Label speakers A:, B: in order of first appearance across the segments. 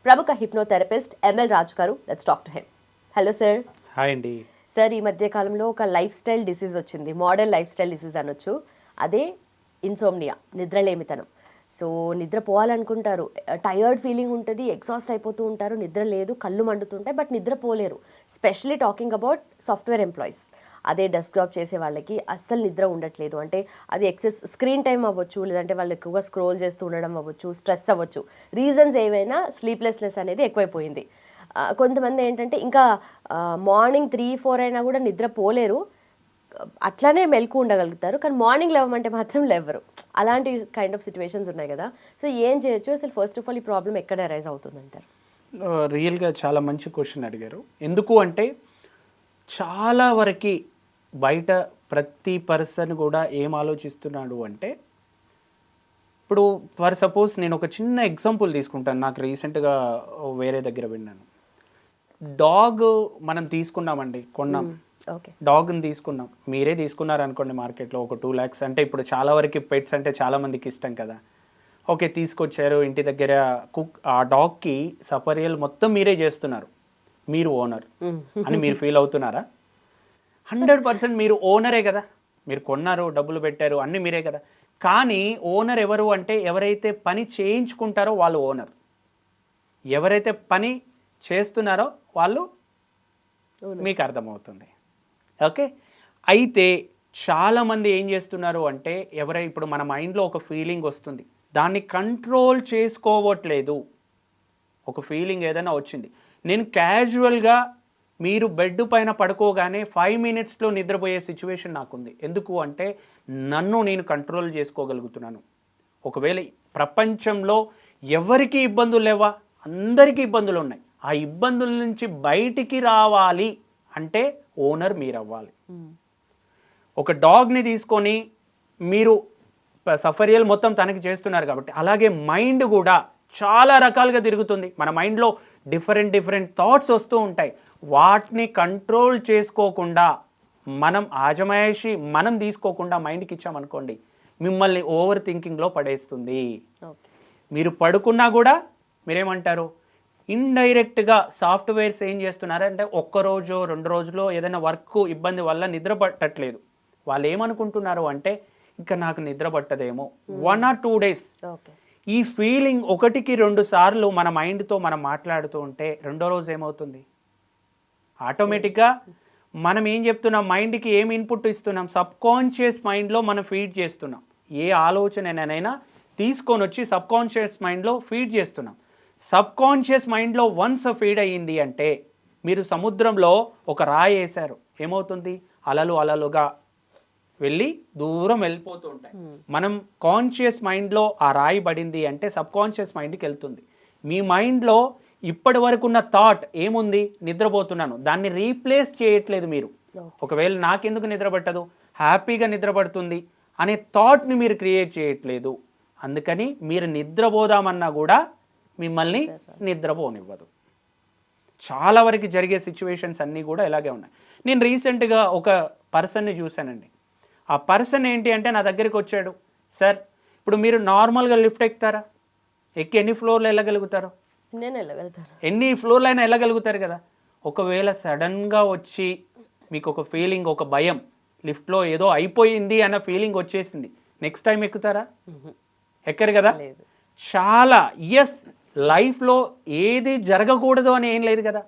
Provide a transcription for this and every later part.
A: ప్రముఖ hypnotherapist ML Raju garu. Let's talk to him. Hello sir.
B: Hi అండి.
A: Sir, ఈ మధ్య కాలంలో ఒక లైఫ్ స్టైల్ డిసీజ్ వచ్చింది, మోడర్న్ లైఫ్ స్టైల్ డిసీజ్ అనొచ్చు. అదే ఇన్సోమ్నియా, నిద్రలేమితనం. సో నిద్ర పోవాలనుకుంటారు, టయర్డ్ ఫీలింగ్ ఉంటుంది, ఎగ్జాస్ట్ అయిపోతూ ఉంటారు, నిద్ర లేదు, కళ్ళు మండుతుంటాయి, బట్ నిద్ర పోలేరు. Specially talking about software employees, అదే డెస్క్టాప్ చేసే వాళ్ళకి అస్సలు నిద్ర ఉండట్లేదు. అంటే అది ఎక్సెస్ స్క్రీన్ టైం అవ్వచ్చు, లేదంటే వాళ్ళు ఎక్కువగా స్క్రోల్ చేస్తూ ఉండడం అవ్వచ్చు, స్ట్రెస్ అవ్వచ్చు, రీజన్స్ ఏవైనా స్లీప్లెస్నెస్ అనేది ఎక్కువైపోయింది. కొంతమంది ఏంటంటే ఇంకా మార్నింగ్ 3-4 అయినా కూడా నిద్ర పోలేరు, అట్లానే మెలకు ఉండగలుగుతారు, కానీ మార్నింగ్ లేవమంటే మాత్రం లేవరు. అలాంటి కైండ్ ఆఫ్ సిచ్యువేషన్స్ ఉన్నాయి కదా. సో ఏం చేయొచ్చు అసలు? ఫస్ట్ ఆఫ్ ఆల్ ఈ ప్రాబ్లం ఎక్కడ అరైజ్ అవుతుందంటారు?
B: రియల్గా చాలా మంచి క్వశ్చన్ అడిగారు. ఎందుకు అంటే చాలా వరకు బయట ప్రతి పర్సన్ కూడా ఏం ఆలోచిస్తున్నాడు అంటే, ఇప్పుడు ఫర్ సపోజ్ నేను ఒక చిన్న ఎగ్జాంపుల్ తీసుకుంటాను. నాకు రీసెంట్గా వేరే దగ్గర విన్నాను. డాగ్ మనం తీసుకున్నామండి, కొన్నాం,
A: ఓకే,
B: డాగ్ని తీసుకున్నాం. మీరే తీసుకున్నారు అనుకోండి మార్కెట్లో ఒక 2 lakhs. అంటే ఇప్పుడు చాలా వరకు పెట్స్ అంటే చాలా మందికి ఇష్టం కదా. ఓకే, తీసుకొచ్చారు ఇంటి దగ్గర. ఆ డాగ్కి సపరియల్ మొత్తం మీరే చేస్తున్నారు, మీరు ఓనర్ అని మీరు ఫీల్ అవుతున్నారా? 100% మీరు ఓనరే కదా. మీరు కొన్నారు, డబ్బులు పెట్టారు, అన్నీ మీరే కదా. కానీ ఓనర్ ఎవరు అంటే, ఎవరైతే పని చేయించుకుంటారో వాళ్ళు ఓనర్, ఎవరైతే పని చేస్తున్నారో వాళ్ళు మీకు అర్థమవుతుంది. ఓకే, అయితే చాలామంది ఏం చేస్తున్నారు అంటే, ఇప్పుడు మన మైండ్లో ఒక ఫీలింగ్ వస్తుంది, దాన్ని కంట్రోల్ చేసుకోవట్లేదు. ఒక ఫీలింగ్ ఏదైనా వచ్చింది, నేను క్యాజువల్గా మీరు బెడ్ పైన పడుకోగానే 5 minutesలో నిద్రపోయే సిచ్యువేషన్ నాకుంది. ఎందుకు అంటే నన్ను నేను కంట్రోల్ చేసుకోగలుగుతున్నాను. ఒకవేళ ప్రపంచంలో ఎవరికి ఇబ్బందులు లేవా? అందరికీ ఇబ్బందులు ఉన్నాయి. ఆ ఇబ్బందుల నుంచి బయటికి రావాలి అంటే ఓనర్ మీరు అవ్వాలి. ఒక డాగ్ని తీసుకొని మీరు సఫరియల్ మొత్తం తనకి చేస్తున్నారు కాబట్టి, అలాగే మైండ్ కూడా చాలా రకాలుగా తిరుగుతుంది. మన మైండ్లో డిఫరెంట్ థాట్స్ వస్తూ ఉంటాయి. వాటిని కంట్రోల్ చేసుకోకుండా మనం ఆజమాయిషి మనం తీసుకోకుండా మైండ్కి ఇచ్చామనుకోండి, మిమ్మల్ని ఓవర్ థింకింగ్లో పడేస్తుంది. మీరు పడుకున్నా కూడా మీరేమంటారు, ఇండైరెక్ట్గా సాఫ్ట్వేర్స్ ఏం చేస్తున్నారంటే, ఒక్కరోజు 2 రోజులో ఏదైనా వర్క్ ఇబ్బంది వల్ల నిద్ర పట్టట్లేదు. వాళ్ళు ఏమనుకుంటున్నారు అంటే, ఇంకా నాకు నిద్ర పట్టదేమో 1 or 2 days. ఈ ఫీలింగ్ 1-2 సార్లు మన మైండ్తో మనం మాట్లాడుతూ ఉంటే, రెండో రోజు ఏమవుతుంది, ఆటోమేటిక్గా మనం ఏం చెప్తున్నాం, మైండ్కి ఏం ఇన్పుట్ ఇస్తున్నాం, సబ్కాన్షియస్ మైండ్లో మనం ఫీడ్ చేస్తున్నాం. ఏ ఆలోచనైనా తీసుకొని వచ్చి సబ్కాన్షియస్ మైండ్లో ఫీడ్ చేస్తున్నాం. సబ్కాన్షియస్ మైండ్లో వన్స్ ఫీడ్ అయ్యింది అంటే, మీరు సముద్రంలో ఒక రాయి వేశారు, ఏమవుతుంది, అలలుగా వెళ్ళి దూరం వెళ్ళిపోతూ ఉంటాయి. మనం కాన్షియస్ మైండ్లో ఆ రాయి పడింది అంటే సబ్కాన్షియస్ మైండ్కి వెళ్తుంది. మీ మైండ్లో ఇప్పటి వరకు ఉన్న థాట్ ఏముంది, నిద్రపోతున్నాను, దాన్ని రీప్లేస్ చేయట్లేదు మీరు. ఒకవేళ నాకెందుకు నిద్ర పట్టదు, హ్యాపీగా నిద్ర పడుతుంది అనే థాట్ని మీరు క్రియేట్ చేయట్లేదు. అందుకని మీరు నిద్రపోదామన్నా కూడా మిమ్మల్ని నిద్రపోనివ్వదు. చాలా వరకు జరిగే సిచ్యువేషన్స్ అన్నీ కూడా ఇలాగే ఉన్నాయి. నేను రీసెంట్గా ఒక పర్సన్ని చూశానండి. ఆ పర్సన్ ఏంటి అంటే నా దగ్గరికి వచ్చాడు, సార్ ఇప్పుడు మీరు నార్మల్గా లిఫ్ట్ ఎక్కుతారా, ఎక్కి ఎన్ని ఫ్లోర్లు వెళ్ళగలుగుతారు, ఎన్ని ఫ్లోర్లు అయినా వెళ్ళగలుగుతారు కదా. ఒకవేళ సడన్గా వచ్చి మీకు ఒక ఫీలింగ్, ఒక భయం, లిఫ్ట్లో ఏదో అయిపోయింది అన్న ఫీలింగ్ వచ్చేసింది, నెక్స్ట్ టైం ఎక్కుతారా? ఎక్కరు కదా. చాలా లైఫ్లో ఏది జరగకూడదు అని ఏం లేదు కదా.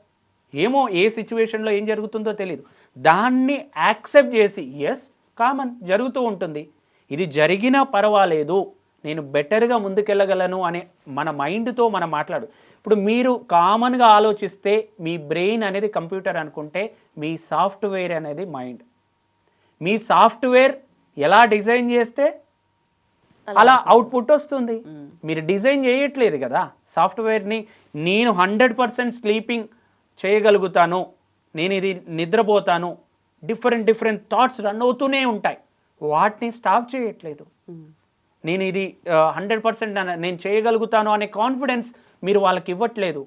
B: ఏమో ఏ సిచ్యువేషన్లో ఏం జరుగుతుందో తెలియదు, దాన్ని యాక్సెప్ట్ చేసి కామన్ జరుగుతూ ఉంటుంది, ఇది జరిగినా పర్వాలేదు, నేను బెటర్గా ముందుకెళ్ళగలను అనే మన మైండ్తో మనం మాట్లాడు. ఇప్పుడు మీరు కామన్గా ఆలోచిస్తే మీ బ్రెయిన్ అనేది కంప్యూటర్ అనుకుంటే, మీ సాఫ్ట్వేర్ అనేది మైండ్. మీ సాఫ్ట్వేర్ ఎలా డిజైన్ చేస్తే అలా అవుట్పుట్ వస్తుంది. మీరు డిజైన్ చేయట్లేదు కదా సాఫ్ట్వేర్ని. నేను 100% స్లీపింగ్ చేయగలుగుతాను, నేను ఇది నిద్రపోతాను, డిఫరెంట్ థాట్స్ రన్ అవుతూనే ఉంటాయి, వాటిని స్టాప్ చేయట్లేదు. నేను ఇది 100% నేను చేయగలుగుతాను అనే కాన్ఫిడెన్స్ మీరు వాళ్ళకి ఇవ్వట్లేదు.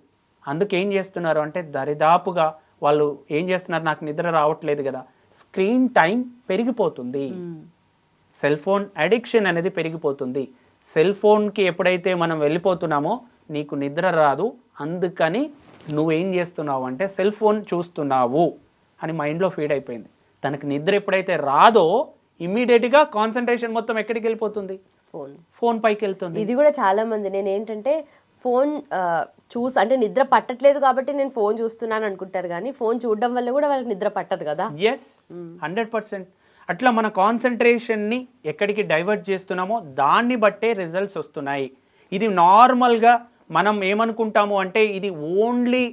B: అందుకు ఏం చేస్తున్నారు అంటే, దరిదాపుగా వాళ్ళు ఏం చేస్తున్నారు, నాకు నిద్ర రావట్లేదు కదా, స్క్రీన్ టైం పెరిగిపోతుంది, సెల్ ఫోన్ అడిక్షన్ అనేది పెరిగిపోతుంది, సెల్ ఫోన్కి ఎప్పుడైతే మనం వెళ్ళిపోతున్నామో నీకు నిద్ర రాదు, అందుకని నువ్వేం చేస్తున్నావు అంటే సెల్ ఫోన్ చూస్తున్నావు అని మైండ్లో ఫీడ్ అయిపోయింది. తనకు నిద్ర ఎప్పుడైతే రాదో ఇమ్మీడియట్గా కాన్సన్ట్రేషన్ మొత్తం ఎక్కడికి వెళ్ళిపోతుంది, ఫోన్ పైకి వెళ్తుంది.
A: ఇది కూడా చాలా మంది నేను ఏంటంటే ఫోన్ అంటే నిద్ర పట్టట్లేదు కాబట్టి నేను ఫోన్ చూస్తున్నాను అనుకుంటారు, కానీ ఫోన్ చూడడం వల్ల కూడా వాళ్ళకి నిద్ర పట్టదు కదా.
B: ఎస్, 100%. అట్లా మన కాన్సన్ట్రేషన్ని ఎక్కడికి డైవర్ట్ చేస్తున్నామో దాన్ని బట్టే రిజల్ట్స్ వస్తున్నాయి. ఇది నార్మల్గా మనం ఏమనుకుంటాము అంటే ఇది ఓన్లీ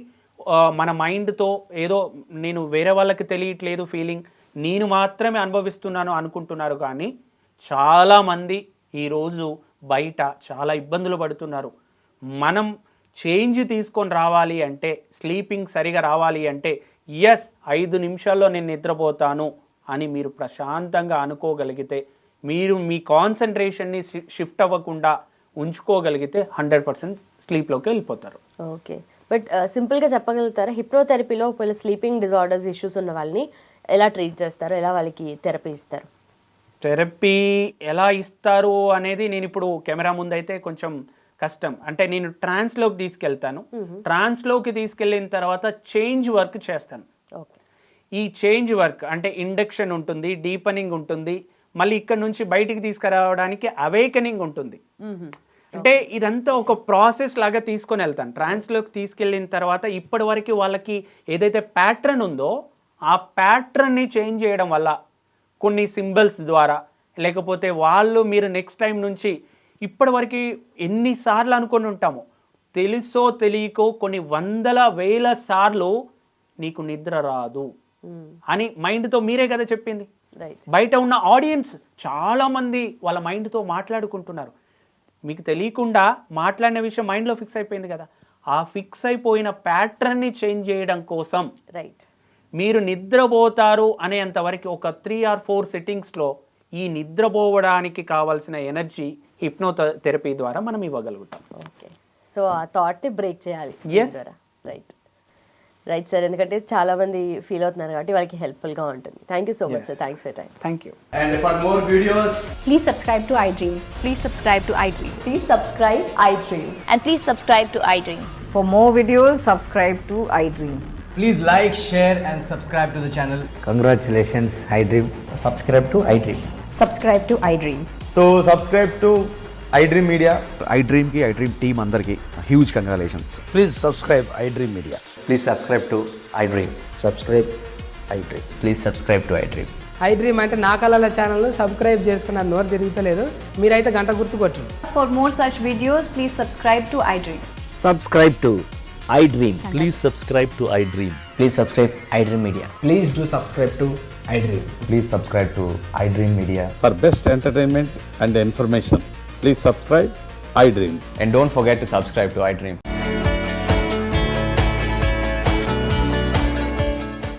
B: మన మైండ్తో ఏదో నేను వేరే వాళ్ళకి తెలియట్లేదు ఫీలింగ్, నేను మాత్రమే అనుభవిస్తున్నాను అనుకుంటున్నారు. కానీ చాలామంది ఈరోజు బయట చాలా ఇబ్బందులు పడుతున్నారు. మనం చేంజ్ తీసుకొని రావాలి అంటే, స్లీపింగ్ సరిగా రావాలి అంటే, 5 నిమిషాల్లో నేను నిద్రపోతాను అని మీరు ప్రశాంతంగా అనుకోగలిగితే, మీరు మీ కాన్సన్ట్రేషన్ని షిఫ్ట్ అవ్వకుండా ఉంచుకోగలిగితే 100% స్లీప్లోకి వెళ్ళిపోతారు.
A: ఓకే, బట్ సింపుల్గా చెప్పగలుగుతారా హిప్నోథెరపీలో ఒకవేళ స్లీపింగ్ డిజార్డర్స్ ఇష్యూస్ ఉన్న వాళ్ళని ఎలా ట్రీట్ చేస్తారు, ఎలా వాళ్ళకి థెరపీ ఇస్తారు?
B: థెరపీ ఎలా ఇస్తారు అనేది నేను ఇప్పుడు కెమెరా ముందు అయితే కొంచెం కష్టం. అంటే నేను ట్రాన్స్లోకి తీసుకెళ్తాను, ట్రాన్స్లోకి తీసుకెళ్ళిన తర్వాత చేంజ్ వర్క్ చేస్తాను. ఈ చేంజ్ వర్క్ అంటే ఇండక్షన్ ఉంటుంది, డీపనింగ్ ఉంటుంది, మళ్ళీ ఇక్కడ నుంచి బయటికి తీసుకురావడానికి అవేకనింగ్ ఉంటుంది. అంటే ఇదంతా ఒక ప్రాసెస్ లాగా తీసుకొని వెళ్తాను. ట్రాన్స్లోకి తీసుకెళ్ళిన తర్వాత ఇప్పటి వరకు వాళ్ళకి ఏదైతే ప్యాటర్న్ ఉందో ఆ ప్యాటర్న్ని చేంజ్ చేయడం వల్ల కొన్ని సింబల్స్ ద్వారా, లేకపోతే వాళ్ళు మీరు నెక్స్ట్ టైం నుంచి ఇప్పటివరకు ఎన్నిసార్లు అనుకొని ఉంటామో తెలుసో తెలియకో కొన్ని 100,000 సార్లు నీకు నిద్ర రాదు అని మైండ్తో మీరే కదా చెప్పింది. బయట ఉన్న ఆడియన్స్ చాలామంది వాళ్ళ మైండ్తో మాట్లాడుకుంటున్నారు. మీకు తెలియకుండా మాట్లాడిన విషయం మైండ్లో ఫిక్స్ అయిపోయింది కదా. ఆ ఫిక్స్ అయిపోయిన ప్యాటర్న్ని చేంజ్ చేయడం కోసం మీరు నిద్రపోతారు అనేంతవరకు ఒక 3 or 4 సిట్టింగ్స్లో ఈ నిద్రపోవడానికి కావాల్సిన ఎనర్జీ హిప్నోథెరపీ ద్వారా మనం ఇవ్వగలుగుతాం.
A: ఓకే, సో ఆ థాట్ని బ్రేక్ చేయాలి. రైట్ సార్, ఎందుకంటే చాలా మంది ఫీల్ అవుతున్నారు కాబట్టి వాళ్ళకి హెల్ప్ఫుల్గా ఉంటుంది. Thank you so much sir, thanks for time.
B: Thank you.
C: And for more videos,
D: Please subscribe to iDream. Please subscribe to iDream.
A: Please subscribe iDream.
D: And please subscribe to iDream.
E: For more videos, subscribe to iDream.
C: please like, share and subscribe to the channel.
F: Congratulations, iDream.
G: Subscribe to iDream.
E: Subscribe to iDream.
C: So subscribe to iDream Media.
H: iDream ki iDream team andarki huge congratulations.
F: Please subscribe iDream Media.
G: Please subscribe to iDream.
F: Subscribe iDream.
G: Please subscribe to iDream.
I: iDream అంటే నా కళల channel subscribe చేసుకున్న నోరు తిరుగుతలేదు, మీరైతే గంట గుర్తు కొట్టు.
D: For more such videos, please subscribe to iDream.
G: Subscribe to iDream.
J: Please subscribe to iDream.
G: Please subscribe iDream Media.
C: Please do subscribe to iDream.
G: Please subscribe to iDream Media.
H: For best entertainment and information, please subscribe iDream.
G: And don't forget to subscribe to iDream.